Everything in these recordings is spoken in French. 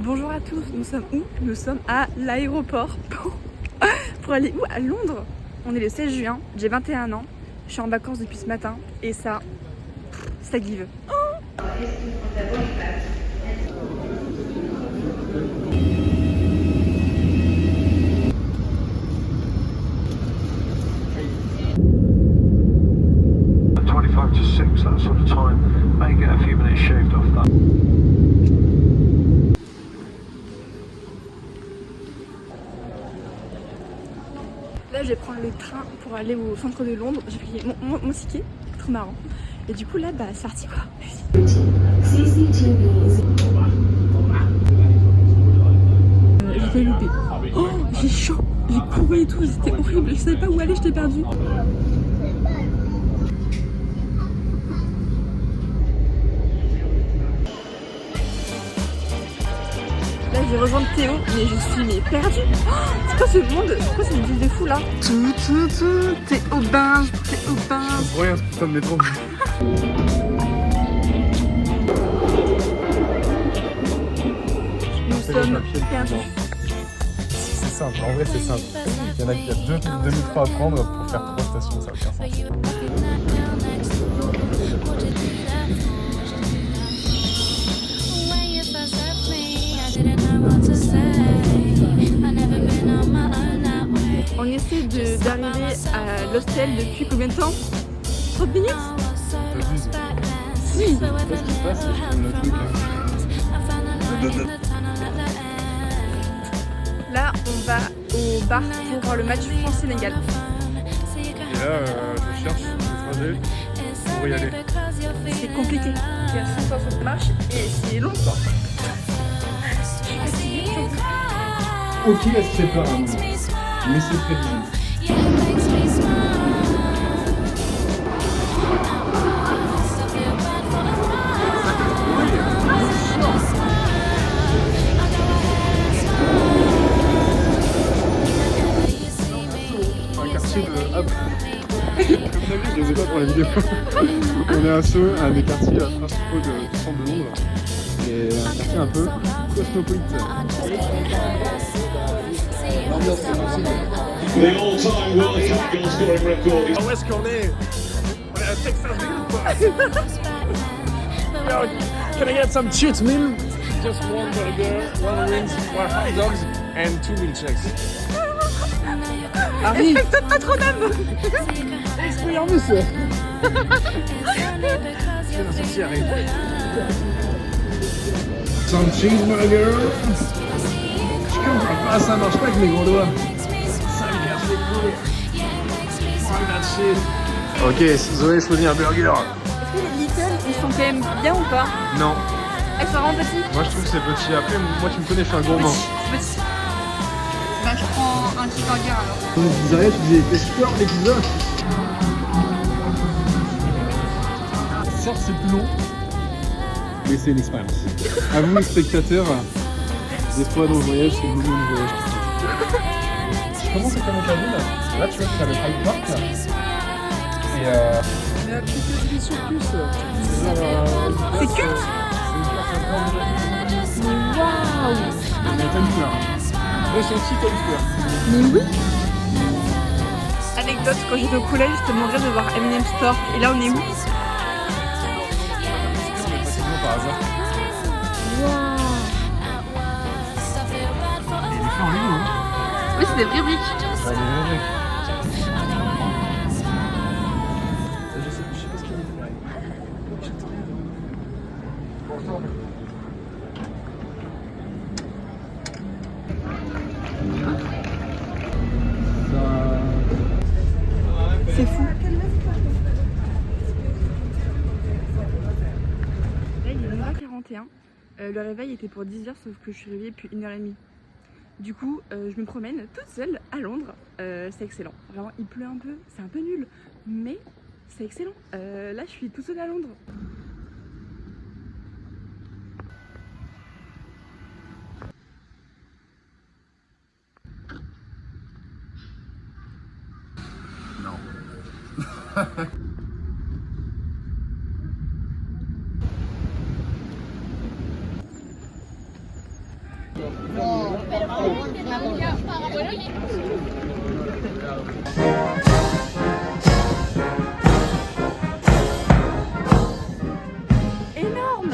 Bonjour à tous, nous sommes où? Nous sommes à l'aéroport pour aller où? À Londres. On est le 16 juin, j'ai 21 ans, je suis en vacances depuis ce matin et ça give. Oh, 25 to 6, that sort of time. May get a few minutes shaved off that. Là je vais prendre le train pour aller au centre de Londres. J'ai pris mon ticket, trop marrant. Et du coup là bah c'est parti quoi. Je t'ai loupé. Oh j'ai chaud, j'ai couru et tout, c'était horrible, je savais pas où aller, je t'ai perdu. Là je vais rejoindre Théo, mais je suis perdue. Oh, c'est quoi ce monde? C'est quoi cette ville de fou là? T'es au bain, t'es au bain. Je regarde ce putain de métro. Nous sommes perdus. C'est simple, en vrai c'est simple. Il y en a qui a deux métros à prendre pour faire 3 stations, ça n'a aucun sens. On essaie d'arriver à l'hostel depuis combien de temps? 30 minutes? Si. Qu'est-ce qui se passe? Le truc. Là, on va au bar pour voir le match France-Sénégal. Et là, je cherche le trajet pour y aller. C'est compliqué. Il y a 160 marches et c'est long quoi. Ok, elle se prépare à un moment, mais c'est prévisible. Un quartier de Hop. Je les ai pas pour la vidéo. On est à un des quartiers principaux du centre de Londres. Et un quartier un peu cosmopolite. The all-time World Cup goal scoring record is Où est-ce qu'on est? On est à Texas. Yo, can I get some cheats meal? Just one burger, one wings, one hot dogs and 2 milkshakes. Harry, Respecte Notre-Dame. expérience. C'est la sorcière. Some cheeseburger. Je comprends pas, ça marche pas avec mes gros doigts. Ça me casse les couilles. Fuck that shit. Ok, Zoé choisit un burger. Est-ce que les Little, ils sont quand même bien ou pas? Non, Elles sont vraiment petites? moi je trouve que c'est petit. Après, moi tu me connais, je suis un gourmand. Petit. Bah je prends un cheeseburger alors. Dans les pizzerias, tu disais, qu'est-ce que tu les pizzas? Certes, c'est plus long, mais c'est une expérience. À vous, les spectateurs, des fois dans le voyage, c'est le moment du voyage. Je commence à connaître la ville. Là, tu vois, tu as le Hyde Park. Et il y a quelques idées sur plus. C'est culte? Waouh! Il y a Times Square. Ressenti Times Square. Mais oui! Anecdote, quand j'étais au collège, je te demanderais de voir Eminem Store. Et là, on est où? Par hasard. Waouh! Et il est fait en ligne, hein? Oui, c'est des vrais briques. Ouais, il est vrai. Je sais pas ce qu'il est. C'est fou. Là, il est 9h41. Le réveil était pour 10h, sauf que je suis réveillée depuis 1h30. Du coup, je me promène toute seule à Londres. C'est excellent. Vraiment, il pleut un peu. C'est un peu nul. Mais c'est excellent. Là, je suis toute seule à Londres. Non. Énorme.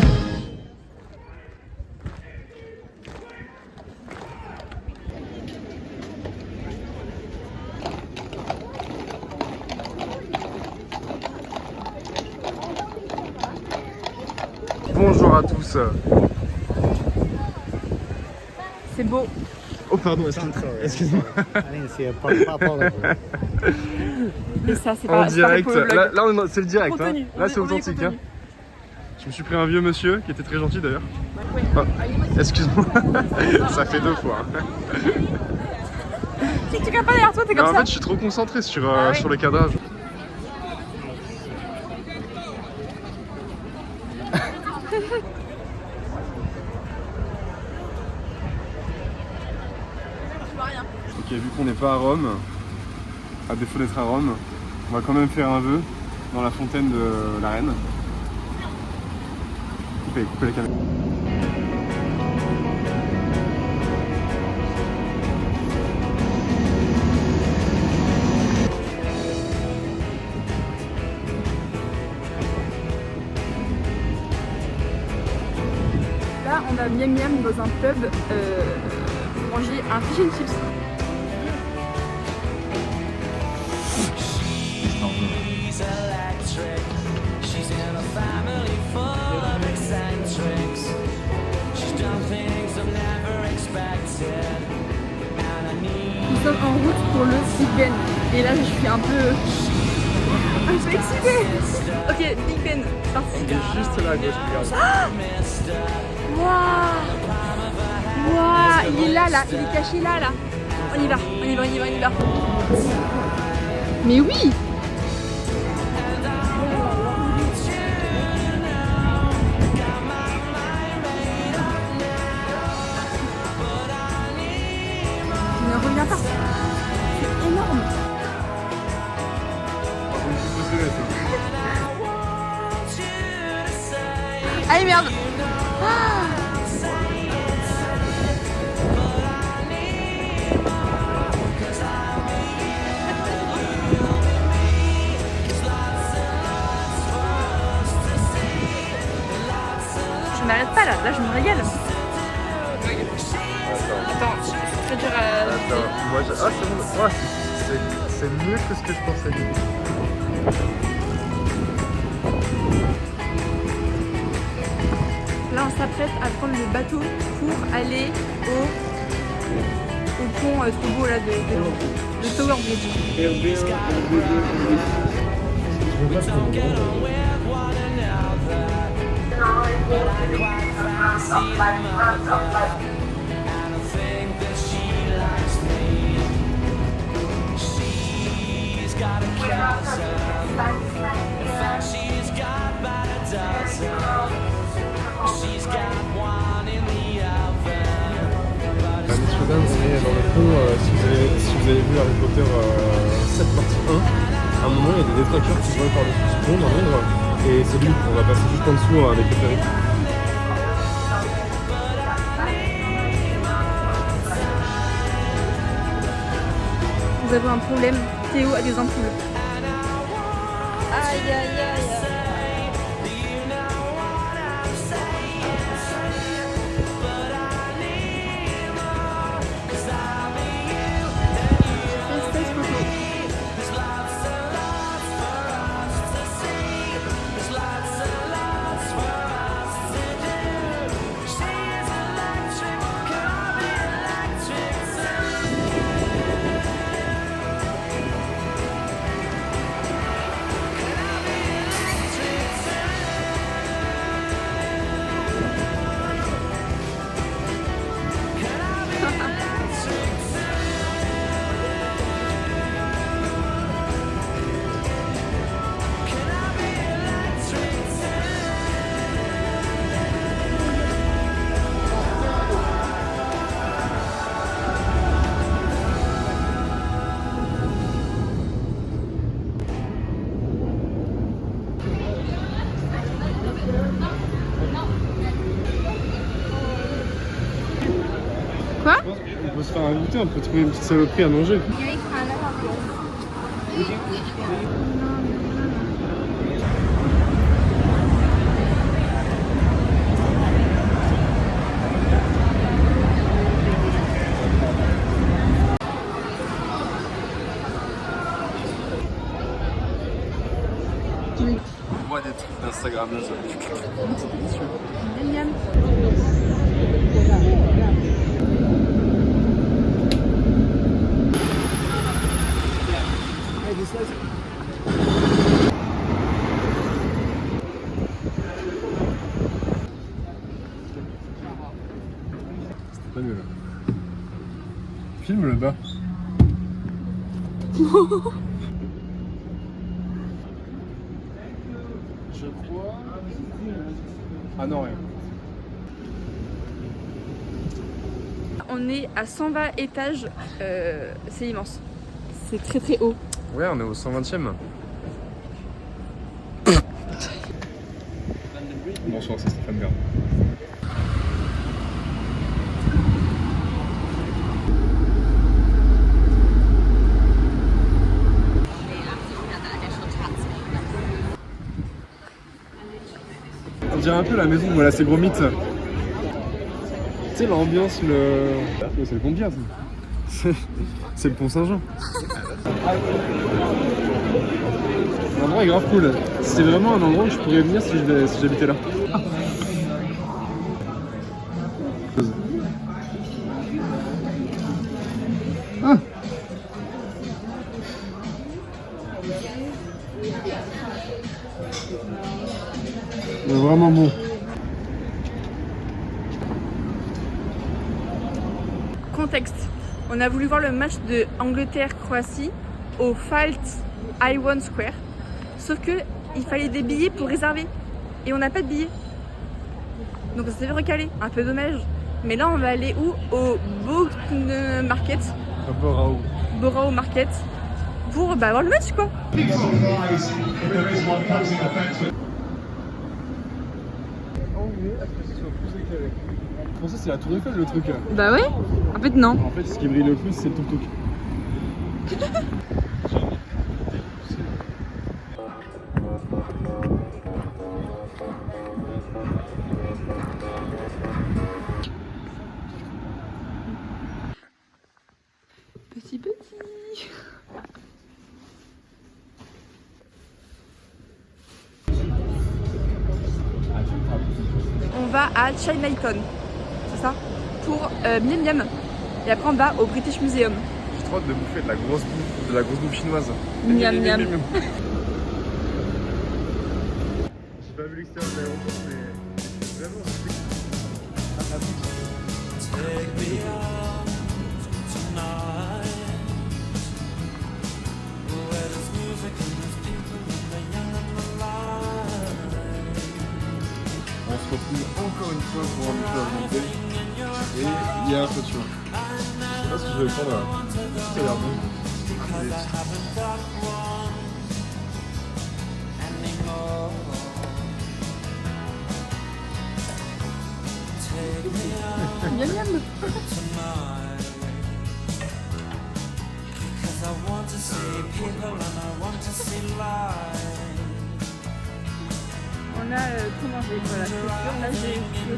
Bonjour à tous. C'est beau. Oh pardon, excuse-moi. Et ça, c'est En pas direct, pour le vlog. là c'est le direct, hein. Contenu. Là c'est On est authentique. contenu. Hein. Je me suis pris un vieux monsieur qui était très gentil d'ailleurs. Ouais. Ah, excuse-moi, ça fait 2 fois. Si tu regardes pas derrière toi, t'es Mais comme en ça. fait je suis trop concentré sur, Ah ouais. sur le cadrage. Ok, vu qu'on n'est pas à Rome, à défaut d'être à Rome, on va quand même faire un vœu dans la fontaine de la Reine. Coupez la caméra. Là, on a miam miam dans un pub pour manger un fish and chips. She's electric. She's in a family full of eccentrics. She's done things I've never expected. And I need Nous sommes en route pour le Big Ben. Et là, je suis un peu excitée. Ok, Big Ben, c'est parti. Juste là à gauche, regarde. Waouh, waouh, il est là, il est caché là. On y va. Mais oui. Je ne reviens pas. C'est énorme. Allez merde. Je m'arrête pas là, je me régale. Attends, c'est très dur à... Moi, ah c'est bon, ouais, c'est mieux que ce que je pensais. Là, on s'apprête à prendre le bateau pour aller au pont trop beau là de Tower Bridge. don't get on with one another. But I quite fancy her mother. And I think that she likes me. She's got a cousin. In fact, she's got about a dozen. She's got one in the oven. But it's Amsterdam, on est dans le pont, si vous avez vu Harry Potter 7 partie 1, à un moment il y a des détracteurs qui volent par-dessus ce pont dans Londres, et c'est lui, on va passer juste en dessous avec le ferry. Nous avons un problème, Théo a des ampoules. Aïe aïe aïe. peut se faire un goûter, on peut trouver une petite saloperie à manger. On voit des trucs d'Instagrammeuses. Miam miam. C'était pas nul. Filme le bas. Je crois. Ah non, rien. On est à 120 étages, c'est immense. C'est très très haut. Ouais, on est au 120e. Bonsoir, c'est Stéphane Bern. On dirait un peu la maison où elle a ses gros mythes. Tu sais, l'ambiance, le. C'est le Combias. C'est le Pont Saint-Jean. L'endroit est grave cool. C'est vraiment un endroit où je pourrais venir si j'habitais là. Ah. C'est vraiment bon. Contexte. On a voulu voir le match de Angleterre-Croatie au Falt Iwan Square. Sauf que il fallait des billets pour réserver. Et on n'a pas de billets. Donc ça s'est fait recaler. Un peu dommage. Mais là on va aller où? Au Bogne Market. Borao Market. Pour voir le match quoi. Je pensais que c'est la Tour Eiffel le truc. Bah ouais. En fait non. En fait, ce qui brille le plus, c'est le tuk-tuk. Petit. On va à Chinatown, c'est ça? Pour Miam Miam. Et après on va au British Museum. J'ai trop hâte de bouffer de la grosse bouffe chinoise. Miam Miam. J'ai pas vu l'extérieur de l'aéroport, mais vraiment Take me out tonight, where there's music and there's people and the young and the light. on se retrouve encore une fois pour un petit peu alimenter. Et il y a un peu de choix. Je sais pas ce que je vais prendre là. Ça a l'air bon. Miam Miam. Cause I want to see people and I want to see light. On a tout mangé, voilà, c'est sûr. Là j'ai le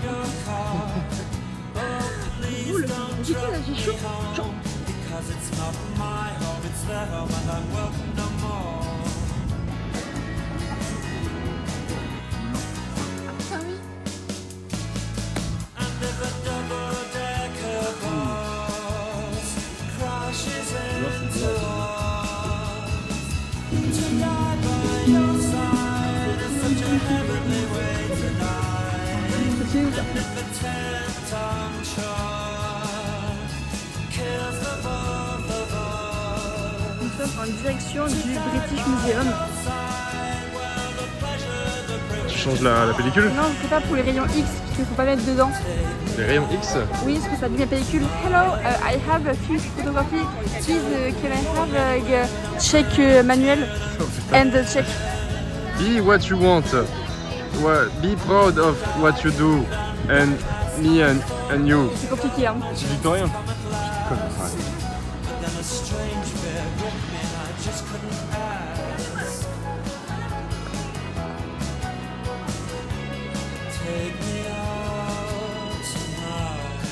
boule. J'ai dit là, j'ai chaud. Because it's not my home, it's their home and I'm welcome no more. Ah oui. And if a double-decker bus crashes into us, to die by your side is such a heavenly way to die. And if a 10-ton truck kills the both of us, Nous sommes en direction du British Museum. Tu changes la pellicule? Non, c'est pas pour les rayons X, parce qu'il faut pas mettre dedans. Les rayons X? Oui, parce que ça dit la pellicule. Hello, I have a few photography. Please, can I have check manuel and check. Be what you want. Be proud of what you do. And me and you. C'est compliqué, hein. C'est victorien. comme ça. Then a strange fear gripped me and I just couldn't ask. Take me out tonight.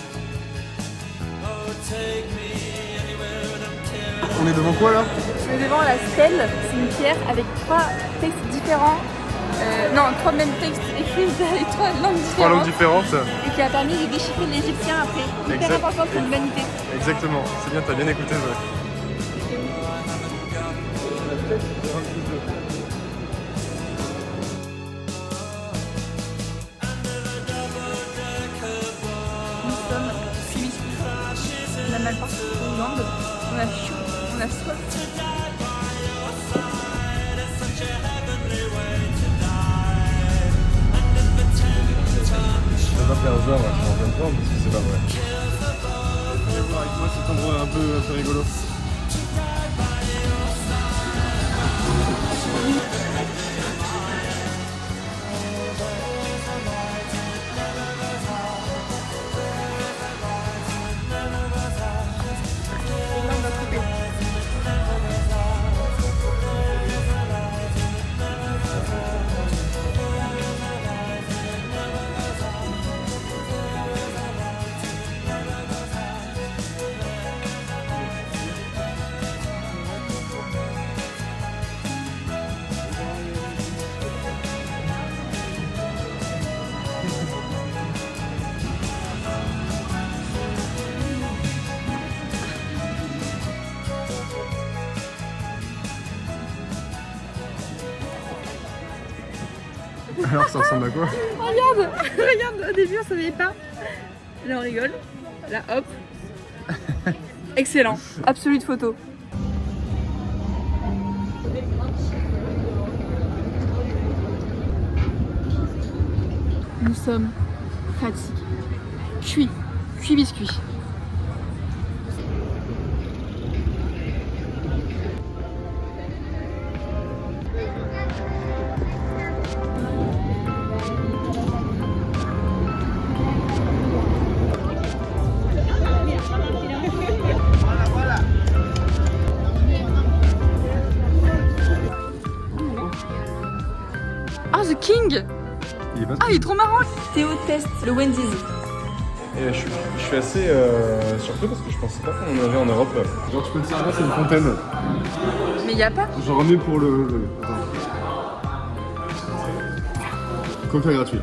Oh, take me anywhere with them tears. On est devant quoi là? On est devant la stèle, c'est une pierre avec 3 textes différents. Non, 3 mêmes textes écrits avec 3 langues différentes. 3 langues différentes. Et qui a permis de déchiffrer l'égyptien après. Hyper Exact. important pour l'humanité. Exactement, c'est bien, t'as bien écouté ça. Nous sommes suivis. On a mal partout aux jambes, on a chaud, on a soif. Je vais pas faire genre, je suis en pleine forme parce que c'est pas vrai. Viens voir avec moi cet endroit un peu rigolo. Alors ça ressemble à quoi? Regarde, regarde, au début on savait pas. Là on rigole. Là hop. Excellent, absolue photo. Nous sommes fatigués. Cuit biscuit. Ah, The King! Il est pas Ah, il est trop marrant! Théo teste le Wendy's. Et je suis assez surpris parce que je pensais pas qu'on en avait en Europe. Genre tu peux te servir, c'est une fontaine. Mais y a pas? J'en remets pour le... Attends. Coca gratuit.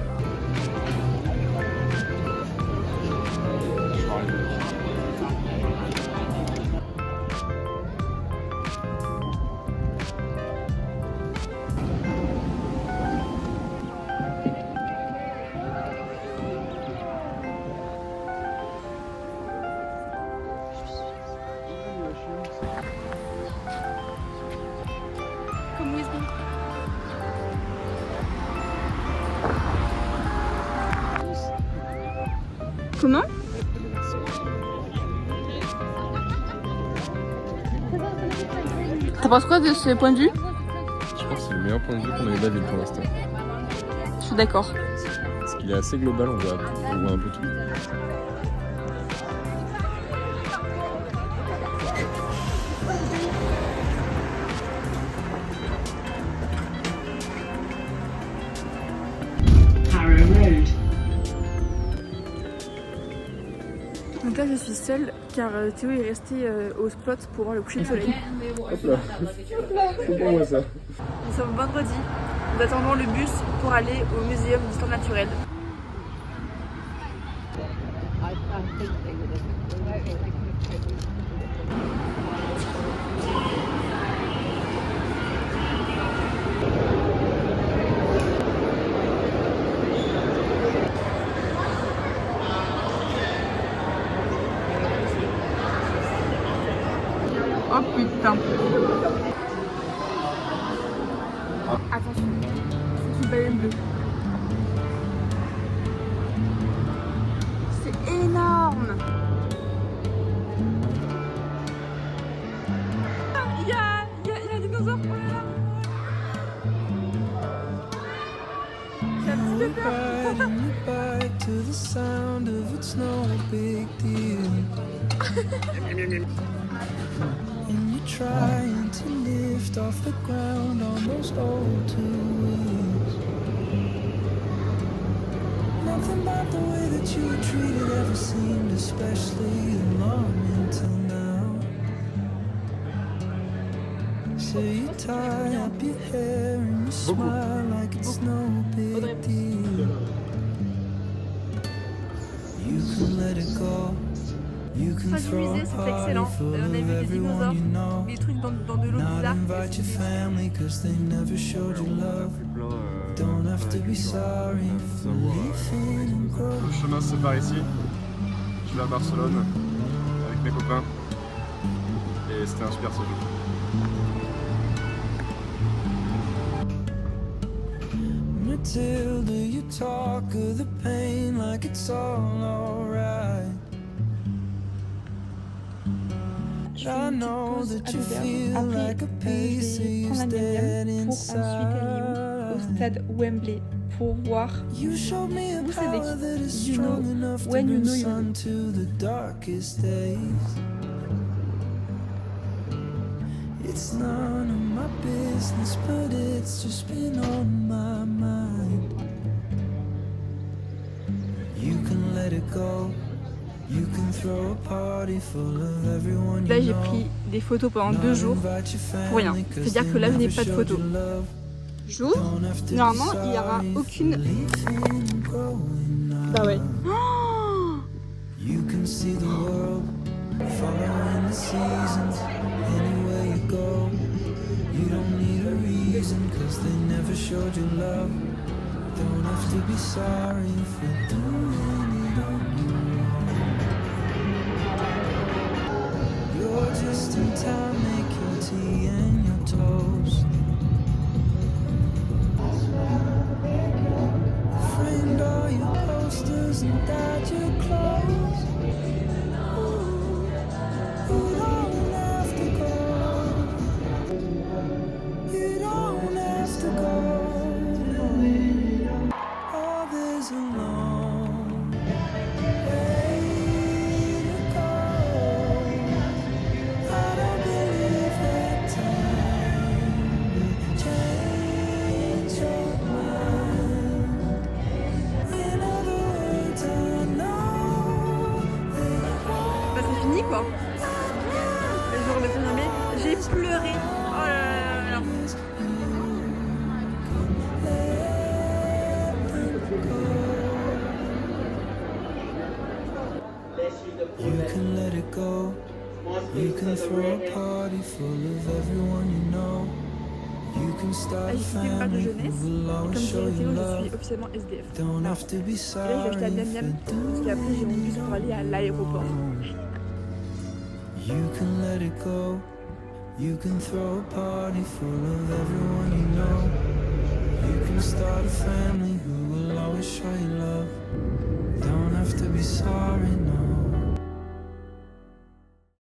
Comme USB. Comment? T'en penses quoi de ce point de vue? Je pense que c'est le meilleur point de vue qu'on a eu de la ville pour l'instant. Je suis d'accord. Parce qu'il est assez global, on voit un peu tout. Donc là je suis seule car Théo est resté au spot pour voir le coucher de soleil. Hop là, c'est pour moi ça. Nous sommes vendredi, nous attendons le bus pour aller au muséum d'histoire naturelle. Oh putain. Attention, c'est une baleine bleue. C'est énorme. Il y a un dinosaure. Oh là là. J'ai un petit peu peur. Riding back to the sound of its snow. big deal. And you're trying to lift off the ground on those old two wheels. Nothing about the way that you were treated ever seemed especially alarming till now. So you tie up your hair and you smile like it's no big deal. You can let it go. You can Fin du throw musée, a c'était party excellent. full On a of vu des everyone dinosaures, you know. des trucs dans de l'eau Not bizarre. invite your family cause they never showed you love. Don't have to be sorry for leaving and growing. Le chemin se sépare ici. Je vais à Barcelone avec mes copains. Et c'était un super séjour. Matilda, you talk of the pain like it's all alright. I know that you feel like a piece of you's dead pour ensuite aller au inside. stade Wembley pour voir. You showed me a Vous savez power that is you know strong enough to when you bring know you sun to the darkest days. It's none of my business, but it's just been on my mind. You can let it go. You can throw a party full of everyone Là you j'ai know. pris des photos pendant 2 jours pour rien. C'est-à-dire que là je n'ai pas de photos. J'ouvre, normalement il n'y aura aucune. Bah ouais. Oh, You can see the world, following the seasons, anywhere you go. You don't need a reason, cause they never showed you love. Don't have to be sorry for doing it on your own. You're just in time, make your tea and your toast. Framed all your posters and dyed your clothes. You don't have to go. You don't have to go. Oh, there's a long way to go. I don't believe that time will change your mind. In other words, I know bah c'est fini quoi. Le jour de filmer, j'ai pleuré. Oh là là là là. you can let it go. You can throw a party full of everyone you know. You can start a Là, j'ai fait une part de family jeunesse. who will Comme always je show disais, you je love. suis officiellement SDF. Don't have to be Et là, sorry j'ai acheté à Miam for Miam parce qu'après j'ai mon bus pour aller à l'aéroport. You can let it go. You can throw a party full of everyone you know. You can start a family who will always show you love. Don't have to be sorry, no.